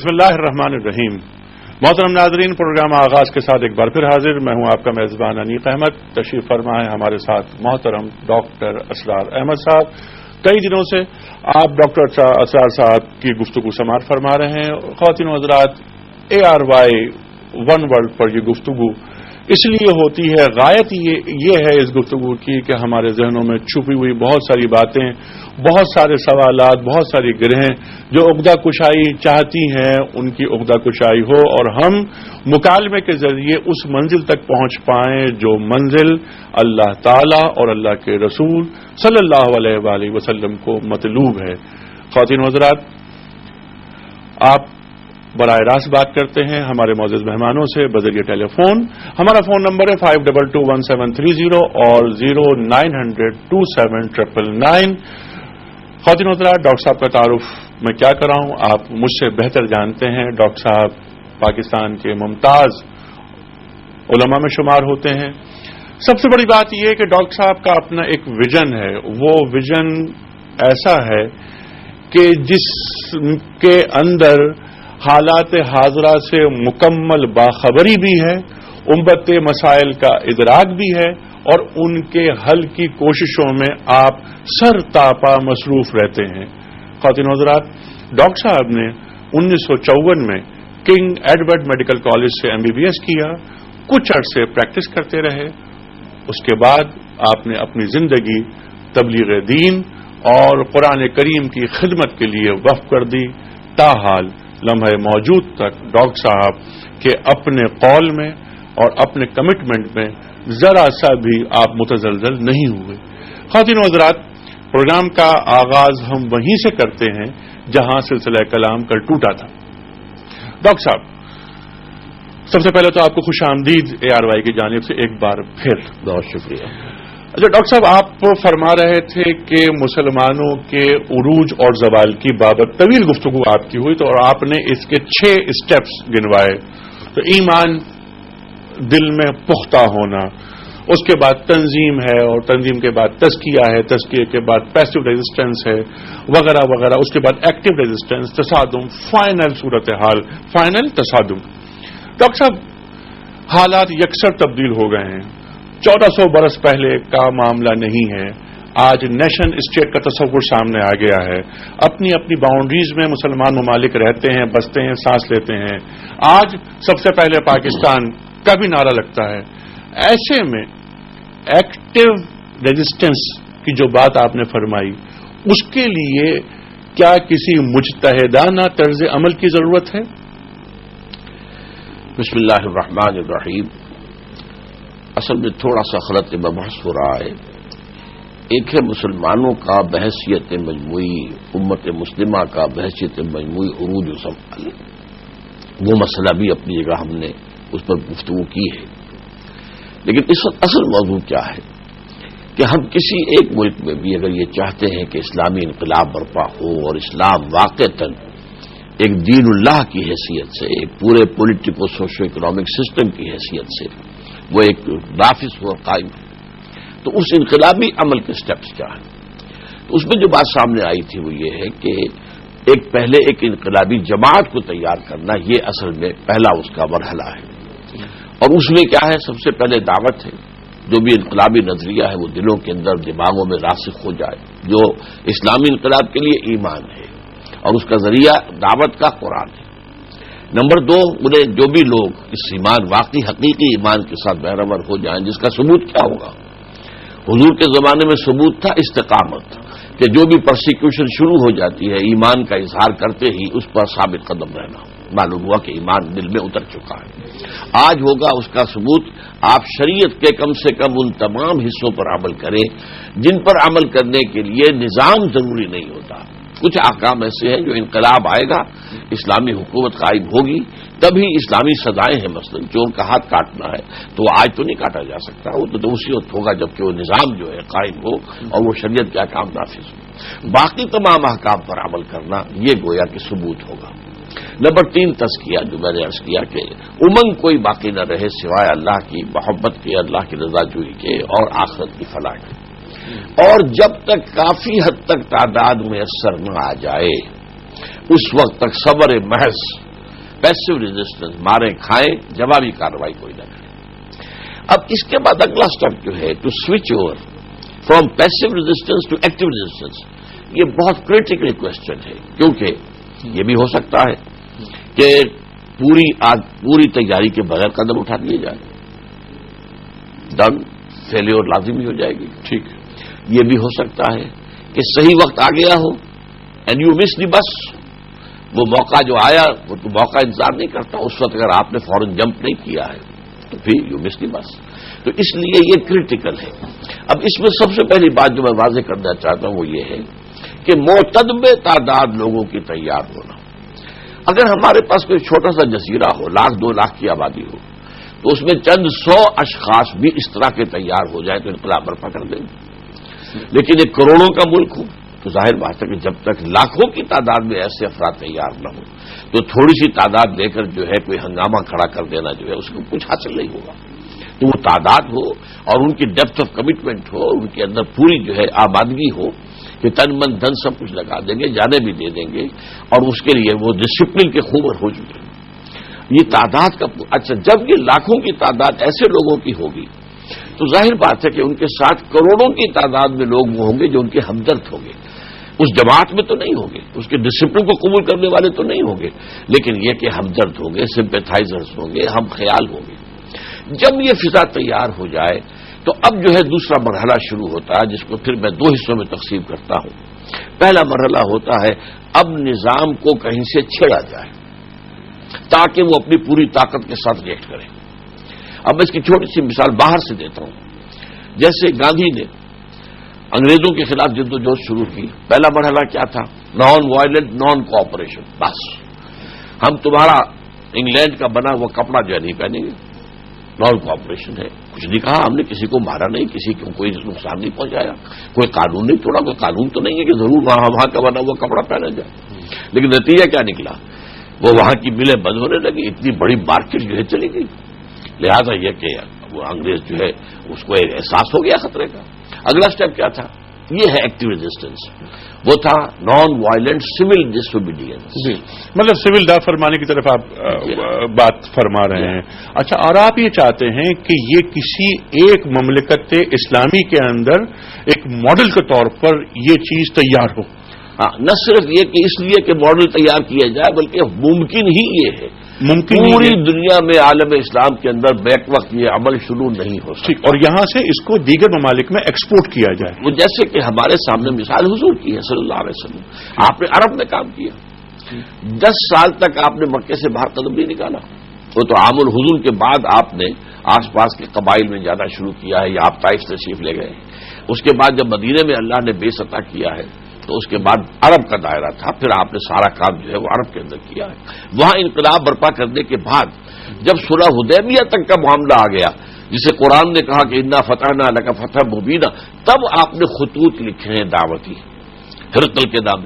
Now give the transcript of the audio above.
بسم اللہ الرحمن الرحیم. محترم ناظرین، پروگرام آغاز کے ساتھ ایک بار پھر حاضر. میں ہوں آپ کا میزبان انیق احمد. تشریف فرما ہے ہمارے ساتھ محترم ڈاکٹر اسرار احمد صاحب. کئی دنوں سے آپ ڈاکٹر اسرار صاحب کی گفتگو سماعت فرما رہے ہیں. خواتین و حضرات، ARY One World پر یہ گفتگو اس لیے ہوتی ہے، غایت یہ ہے اس گفتگو کی کہ ہمارے ذہنوں میں چھپی ہوئی بہت ساری باتیں، بہت سارے سوالات، بہت ساری گرہیں جو عقدہ کشائی چاہتی ہیں، ان کی عقدہ کشائی ہو اور ہم مکالمے کے ذریعے اس منزل تک پہنچ پائیں جو منزل اللہ تعالی اور اللہ کے رسول صلی اللہ علیہ وآلہ وسلم کو مطلوب ہے. خواتین و حضرات، آپ براہ راست بات کرتے ہیں ہمارے معزز مہمانوں سے بذریعہ ٹیلی فون. ہمارا فون نمبر ہے 5221-730 اور 0900-2799. خواتین حضرات، ڈاکٹر صاحب کا تعارف میں کیا کراؤں، آپ مجھ سے بہتر جانتے ہیں. ڈاکٹر صاحب پاکستان کے ممتاز علماء میں شمار ہوتے ہیں. سب سے بڑی بات یہ ہے کہ ڈاکٹر صاحب کا اپنا ایک ویژن ہے. وہ ویژن ایسا ہے کہ جس کے اندر حالات حاضرہ سے مکمل باخبری بھی ہے، امت مسائل کا ادراک بھی ہے، اور ان کے حل کی کوششوں میں آپ سر تاپا مصروف رہتے ہیں. خواتین حضرات، ڈاکٹر صاحب نے 1954 میں کنگ ایڈورڈ میڈیکل کالج سے MBBS کیا. کچھ عرصے پریکٹس کرتے رہے. اس کے بعد آپ نے اپنی زندگی تبلیغ دین اور قرآن کریم کی خدمت کے لیے وقف کر دی. تاحال لمحے موجود تک ڈاکٹر صاحب کے اپنے قول میں اور اپنے کمٹمنٹ میں ذرا سا بھی آپ متزلزل نہیں ہوئے. خواتین و حضرات، پروگرام کا آغاز ہم وہیں سے کرتے ہیں جہاں سلسلہ کلام کل ٹوٹا تھا. ڈاکٹر صاحب، سب سے پہلے تو آپ کو خوش آمدید ARY کی جانب سے ایک بار پھر. بہت شکریہ. اچھا ڈاکٹر صاحب، آپ فرما رہے تھے کہ مسلمانوں کے عروج اور زوال کی بابت طویل گفتگو آپ کی ہوئی، تو اور آپ نے اس کے 6 اسٹیپس گنوائے. تو ایمان، دل میں پختہ ہونا، اس کے بعد تنظیم ہے، اور تنظیم کے بعد تزکیہ ہے، تزکیے کے بعد پیسو ریزسٹنس ہے، وغیرہ وغیرہ. اس کے بعد ایکٹیو ریزسٹنس، تصادم، فائنل صورتحال، فائنل تصادم. ڈاکٹر صاحب، حالات یکسر تبدیل ہو گئے ہیں. 1400 برس پہلے کا معاملہ نہیں ہے. آج نیشن اسٹیٹ کا تصور سامنے آ گیا ہے. اپنی اپنی باؤنڈریز میں مسلمان ممالک رہتے ہیں، بستے ہیں، سانس لیتے ہیں. آج سب سے پہلے پاکستان کا بھی نعرہ لگتا ہے. ایسے میں ایکٹیو ریزسٹنس کی جو بات آپ نے فرمائی، اس کے لیے کیا کسی مجتہدانہ طرز عمل کی ضرورت ہے؟ بسم اللہ الرحمن الرحیم. اصل میں تھوڑا سا خلط مبحث ہو رہا ہے. ایک ہے مسلمانوں کا بحیثیت مجموعی، امت مسلمہ کا بحیثیت مجموعی عروج و زوال. وہ مسئلہ بھی اپنی جگہ ہم نے اس پر گفتگو کی ہے. لیکن اس وقت اصل موضوع کیا ہے کہ ہم کسی ایک ملک میں بھی اگر یہ چاہتے ہیں کہ اسلامی انقلاب برپا ہو اور اسلام واقعتاً ایک دین اللہ کی حیثیت سے، ایک پورے پولیٹیکو سوشو اکنامک سسٹم کی حیثیت سے وہ ایک نافذ ہو قائم ہے، تو اس انقلابی عمل کے سٹیپس کیا ہیں؟ تو اس میں جو بات سامنے آئی تھی وہ یہ ہے کہ پہلے ایک انقلابی جماعت کو تیار کرنا، یہ اصل میں پہلا اس کا مرحلہ ہے. اور اس میں کیا ہے؟ سب سے پہلے دعوت ہے. جو بھی انقلابی نظریہ ہے وہ دلوں کے اندر، دماغوں میں راسخ ہو جائے. جو اسلامی انقلاب کے لیے ایمان ہے اور اس کا ذریعہ دعوت کا قرآن ہے. نمبر 2، انہیں جو بھی لوگ اس ایمان، واقعی حقیقی ایمان کے ساتھ بہرور ہو جائیں، جس کا ثبوت کیا ہوگا؟ حضور کے زمانے میں ثبوت تھا استقامت، کہ جو بھی پرسیکیوشن شروع ہو جاتی ہے ایمان کا اظہار کرتے ہی اس پر ثابت قدم رہنا. معلوم ہوا کہ ایمان دل میں اتر چکا ہے. آج ہوگا اس کا ثبوت، آپ شریعت کے کم سے کم ان تمام حصوں پر عمل کریں جن پر عمل کرنے کے لیے نظام ضروری نہیں ہوتا. کچھ احکام ایسے ہیں جو انقلاب آئے گا، اسلامی حکومت قائم ہوگی، تبھی اسلامی سزائیں ہیں. مثلا چور کا ہاتھ کاٹنا ہے تو آج تو نہیں کاٹا جا سکتا، وہ تو اسی وقت ہوگا جبکہ وہ نظام جو ہے قائم ہو اور وہ شریعت کے احکام نافذ ہو. باقی تمام احکام پر عمل کرنا یہ گویا کہ ثبوت ہوگا. نمبر 3، تزکیہ، جو میں نے عرض کیا کہ امنگ کوئی باقی نہ رہے سوائے اللہ کی محبت کے، اللہ کی رضا جوئی کے اور آخرت کی فلاح کے. اور جب تک کافی حد تک تعداد میسر نہ آ جائے اس وقت تک صبر محض پیسو ریزسٹنس، مارے کھائیں، جوابی کارروائی کوئی نہ کرے۔ اب اس کے بعد اگلا سٹیپ جو ہے to switch over from passive resistance to active resistance, یہ بہت کریٹیکل کوشچن ہے، کیونکہ یہ بھی ہو سکتا ہے کہ پوری تیاری کے بغیر قدم اٹھا دیے جائے، ڈن، فیلیور لازمی ہو جائے گی۔ ٹھیک، یہ بھی ہو سکتا ہے کہ صحیح وقت آ گیا ہو اینڈ یو مس دی بس، وہ موقع جو آیا وہ تو موقع انتظار نہیں کرتا، اس وقت اگر آپ نے فوراً جمپ نہیں کیا ہے تو پھر یو مس دی بس۔ تو اس لیے یہ کریٹیکل ہے۔ اب اس میں سب سے پہلی بات جو میں واضح کرنا چاہتا ہوں وہ یہ ہے کہ معتدل تعداد لوگوں کی تیار ہونا۔ اگر ہمارے پاس کوئی چھوٹا سا جزیرہ ہو، 1-2 لاکھ کی آبادی ہو، تو اس میں چند 100 اشخاص بھی اس طرح کے تیار ہو جائے تو انقلاب برپا کر دیں گے۔ لیکن ایک کروڑوں کا ملک ہو تو ظاہر بات ہے کہ جب تک لاکھوں کی تعداد میں ایسے افراد تیار نہ ہو تو تھوڑی سی تعداد لے کر جو ہے کوئی ہنگامہ کھڑا کر دینا جو ہے اس کو کچھ حاصل نہیں ہوگا۔ تو وہ تعداد ہو اور ان کی ڈیپتھ آف کمٹمنٹ ہو، ان کے اندر پوری جو ہے آبادگی ہو کہ تن من دھن سب کچھ لگا دیں گے، جانے بھی دے دیں گے، اور اس کے لیے وہ ڈسپلن کے خوب ہو چکے ہیں۔ یہ تعداد کا اچھا، جب یہ لاکھوں کی تعداد ایسے لوگوں کی ہوگی تو ظاہر بات ہے کہ ان کے ساتھ کروڑوں کی تعداد میں لوگ وہ ہوں گے جو ان کے ہمدرد ہوں گے۔ اس جماعت میں تو نہیں ہوں گے، اس کے ڈسپلن کو قبول کرنے والے تو نہیں ہوں گے، لیکن یہ کہ ہمدرد ہوں گے، سمپیتھائزرز ہوں گے، ہم خیال ہوں گے۔ جب یہ فضا تیار ہو جائے تو اب جو ہے دوسرا مرحلہ شروع ہوتا ہے، جس کو پھر میں 2 حصوں میں تقسیم کرتا ہوں۔ پہلا مرحلہ ہوتا ہے اب نظام کو کہیں سے چھیڑا جائے تاکہ وہ اپنی پوری طاقت کے ساتھ ریئیکٹ کرے۔ اب میں اس کی چھوٹی سی مثال باہر سے دیتا ہوں۔ جیسے گاندھی نے انگریزوں کے خلاف جد و جہد شروع کی، پہلا مرحلہ کیا تھا؟ Non violent, naan cooperation. بس ہم تمہارا انگلینڈ کا بنا ہوا کپڑا جو ہے نہیں پہنیں گے، نان کوآپریشن ہے، کچھ نہیں کہا ہم نے، کسی کو مارا نہیں، کسی کو کوئی نقصان نہیں پہنچایا، کوئی قانون نہیں توڑا، کوئی قانون تو نہیں ہے کہ ضرور وہاں کا بنا ہوا کپڑا پہنا جائے۔ لیکن نتیجہ کیا نکلا؟ وہ وہاں کی ملیں بند ہونے لگی، اتنی بڑی مارکیٹ جو ہے چلی گئی۔ لہذا یہ کہ وہ انگریز جو ہے اس کو ایک احساس ہو گیا خطرے کا۔ اگلا سٹیپ کیا تھا؟ یہ ہے ایکٹیو ریزسٹنس، وہ تھا نان وائلنٹ سول ڈس اوبیڈینس۔ جی، مطلب سول فرمانے کی طرف آپ بات فرما رہے ہیں۔ اچھا، اور آپ یہ چاہتے ہیں کہ یہ کسی ایک مملکت اسلامی کے اندر ایک ماڈل کے طور پر یہ چیز تیار ہو؟ ہاں، نہ صرف یہ کہ اس لیے کہ ماڈل تیار کیا جائے، بلکہ ممکن ہی یہ ہے، ممکن پوری دنیا میں عالم اسلام کے اندر بیک وقت یہ عمل شروع نہیں ہو سکتا، اور یہاں سے اس کو دیگر ممالک میں ایکسپورٹ کیا جائے۔ وہ جیسے کہ ہمارے سامنے مثال حضور کی ہے صلی اللہ علیہ وسلم، آپ نے عرب میں کام کیا، 10 سال تک آپ نے مکے سے باہر قدم نہیں نکالا۔ وہ تو عام الحضور کے بعد آپ نے آس پاس کے قبائل میں جانا شروع کیا ہے، یا آپ طائف تشریف لے گئے۔ اس کے بعد جب مدینے میں اللہ نے بے عطا کیا ہے تو اس کے بعد عرب کا دائرہ تھا، پھر آپ نے سارا کام جو ہے وہ عرب کے اندر کیا ہے۔ وہاں انقلاب برپا کرنے کے بعد جب صلح حدیبیہ تک کا معاملہ آ گیا، جسے قرآن نے کہا کہ انا فتحنا لک فتحا مبینا، تب آپ نے خطوط لکھے ہیں دعوتی، ہرقل کے نام